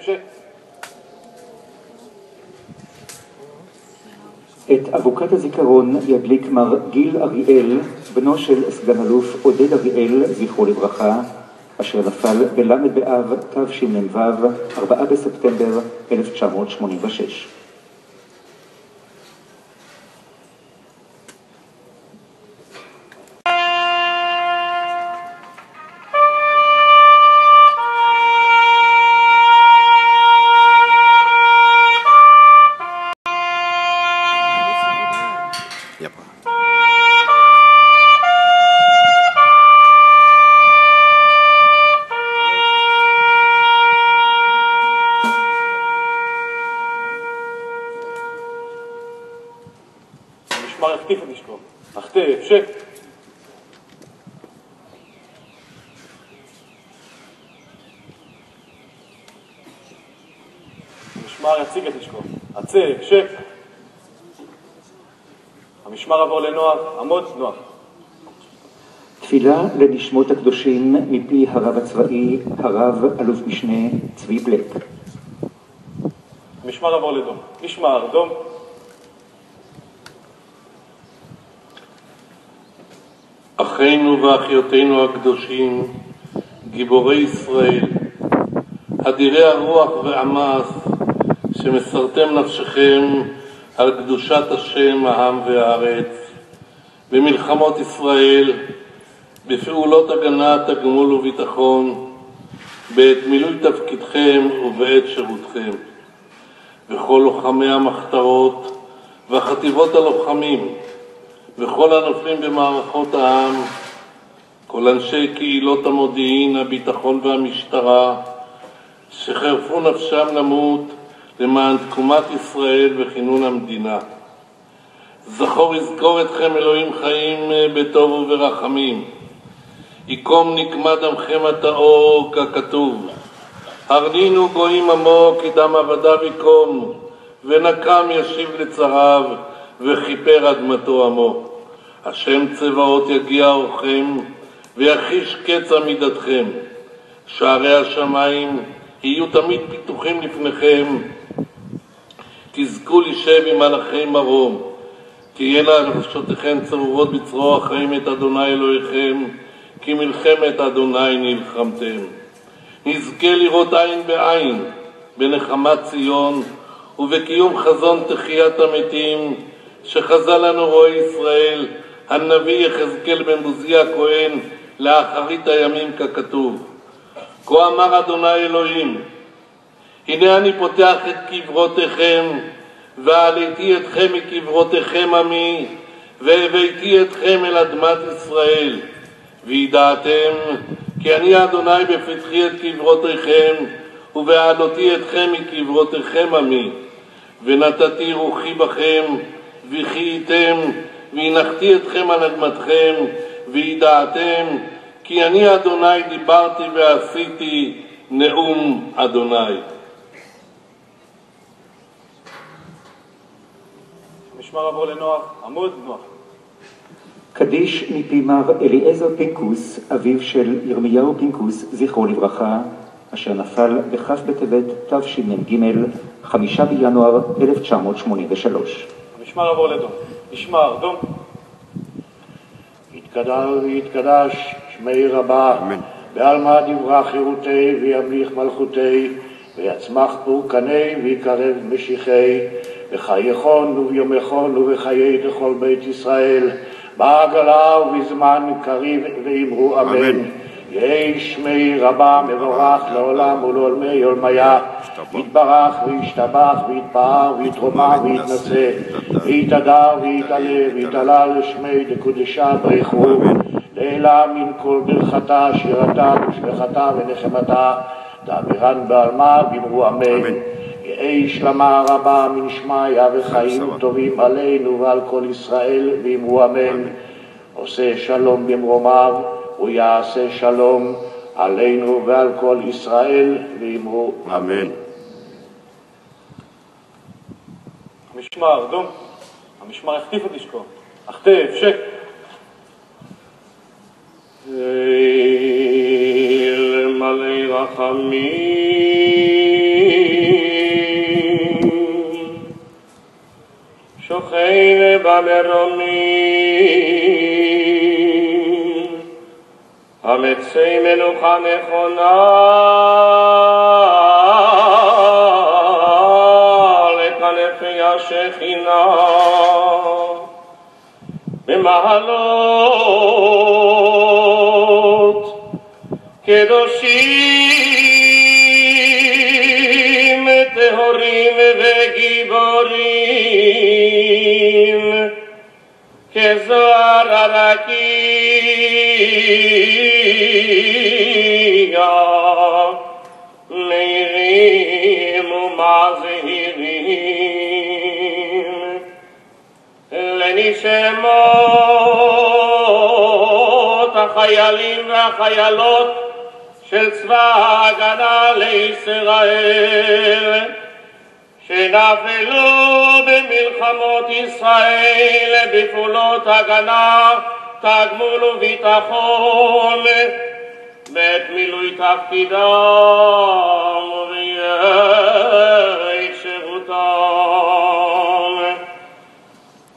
שק. את אבוקת הזיכרון ידליק מר גיל אריאל, בנו של סגן אלוף עודד אריאל, זכרו לברכה, אשר נפל בל"ד באב תשמ"ו, 4 בספטמבר 1986. המשמר יחטיף את נשקו. החטף, שק. המשמר יציג את נשקו. עצב, שק. המשמר עבור לנוח, עמוד, נוח. תפילה לנשמות הקדושים מפי הרב הצבאי, הרב אלוף משנה צבי בלק. המשמר עבור לדום. משמר, דום. אחינו ואחיותינו הקדושים, גיבורי ישראל, אדירי הרוח והמעש, שמסרתם נפשכם על קדושת השם, העם והארץ, במלחמות ישראל, בפעולות הגנה, תגמול וביטחון, בעת מילוי תפקידכם ובעת שירותכם, וכל לוחמי המחתרות והחטיבות הלוחמים, וכל הנופלים במערכות העם, כל אנשי קהילות המודיעין, הביטחון והמשטרה, שחרפו נפשם למות למען תקומת ישראל וכינון המדינה. זכור יזכור אתכם אלוהים חיים בטוב וברחמים. יקום נקמה דמכם הטהור ככתוב. הרנינו גויים עמו כי דם עבדיו יקום, ונקם ישיב לצריו וכיפר אדמתו עמו. השם צבאות יגיע אורכם ויחיש קץ עמידתכם. שערי השמיים יהיו תמיד פיתוחים לפניכם. תזכו לשב עם מלאכי מרום. תהיינה נפשותיכם צרורות בצרור החיים את אדוני אלוהיכם, כי מלחמת אדוני נלחמתם. נזכה לראות עין בעין בנחמת ציון ובקיום חזון תחיית המתים שחזה לנו רואה ישראל הנביא יחזקאל בן בוזי הכהן לאחרית הימים ככתוב. כה אמר אדוני אלוהים, הנה אני פותח את קברותיכם ועליתי אתכם מקברותיכם עמי והבאתי אתכם אל אדמת ישראל, וידעתם כי אני אדוני בפתחי את קברותיכם ובעלותי אתכם מקברותיכם עמי, ונתתי רוחי בכם וחייתם והנחתי אתכם על אדמתכם, וידעתם כי אני אדוני דיברתי ועשיתי נאום אדוני. המשמר עבור לנוח, עמוד, נוח. קדיש מפי מר אליעזר פינקוס, אביו של ירמיהו פינקוס, זכרו לברכה, אשר נפל בכ' בטבת תשמ"ג, 5 בינואר 1983. המשמר עבור לדום. משמר, דום. יתקדש ויתקדש שמי רבה, בעלמא דברה חירותי וימליך מלכותי, ויצמח פורקני ויקרב משיחי, בחייכון וביומכון ובחיי לכל בית ישראל, בעגלה ובזמן קריב ואמרו אמן. יהי שמי רבה מבורך לעולם ולעולמי עולמיה, יתברך וישתבח ויתפאר ויתרומם ויתנשא, ויתהדר ויתעלה ויתעלה לשמי דקודשה ברכו, לעילה מן כל ברכתה שירתה ושבחתה ונחמתה, תעבירן בעלמא ואמרו אמן. יהי שלמה רבה מן שמיה וחיים טובים עלינו ועל כל ישראל ואמרו אמן. עושה שלום במרומיו ויעשה שלום עלינו ועל כל ישראל ואמרו אמן. המשמר, דום. המשמר יחטיף את נשקו. החטף, שק. מלא רחמים שוכן במרומים, המצי מנוחה נכונה לכנפי השכינה, במעלות קדושים טהורים וגיבורים, כזוהר הרקיע, מאירים ומזהירים, לנשמות החיילים והחיילות של צבא ההגנה לישראל, שנפלו במלחמות ישראל בפעולות הגנה, תגמול וביטחון, בעת מילוי תפקידם ובעת שירותם,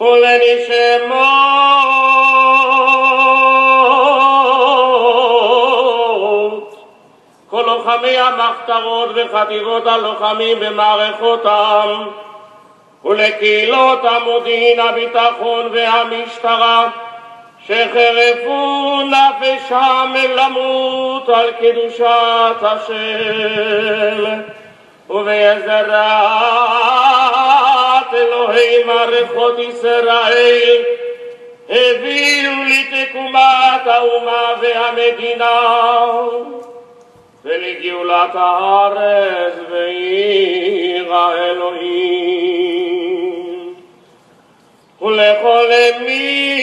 ולנשמות כל לוחמי המחתרות וחטיבות הלוחמים במערכותם, ולקהילות המודיעין, הביטחון והמשטרה, שחרפו נפשם למות על קדושת השם ובעזרת אלוהי מערכות ישראל, הביאו לתקומת האומה והמדינה ולגאולת הארץ ועיר האלוהים. ולכל מי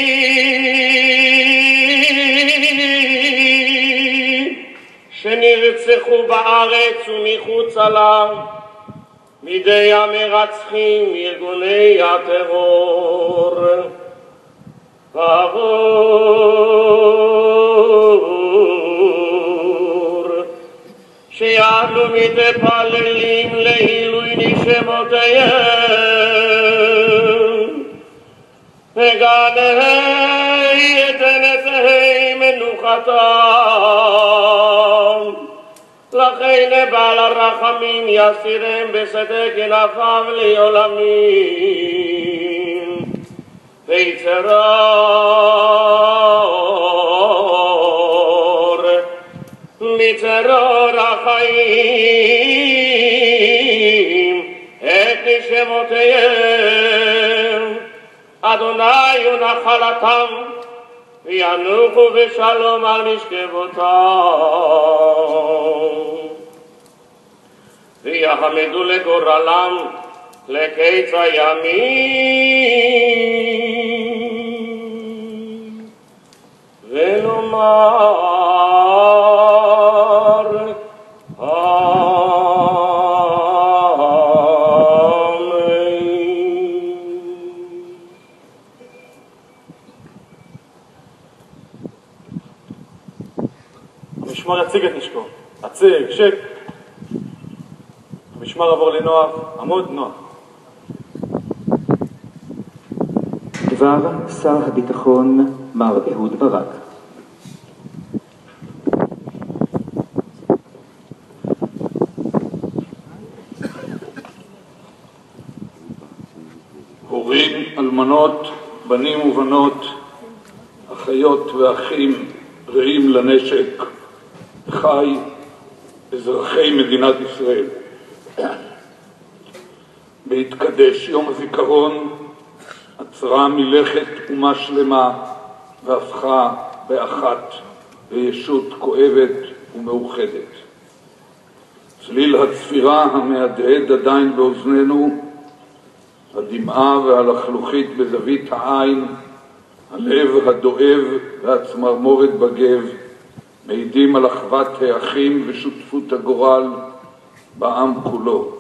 שנרצחו בארץ ומחוצה לה מידי המרצחים ארגוני הטרור, בעבור שאנו מתפללים לעילוי נשמותיהם וגן יתנתהי מנוחתם, לכן בעל הרחמים יסירם בשדה כנפיו לעולמים, ויצרור מצרור החיים את נשמותיהם, אדוני הוא נחלתם, וינוחו בשלום על משכבותם, ויחמדו לגורלם לקיץ הימים, ולומר המשמר יציג את נשקו. הציג, שק. המשמר עבור לנוח. עמוד, נוח. דבר שר הביטחון מר אהוד ברק. הורים, אלמנות, בנים ובנות, אחיות ואחים, רעים לנשק, חי, אזרחי מדינת ישראל. בהתקדש יום הזיכרון עצרה מלאכת אומה שלמה והפכה באחת לישות כואבת ומאוחדת. צליל הצפירה המהדהד עדיין באוזנינו, הדמעה והלחלוכית בזווית העין, הלב הדואב והצמרמורת בגב, מעידים על אחוות האחים ושותפות הגורל בעם כולו.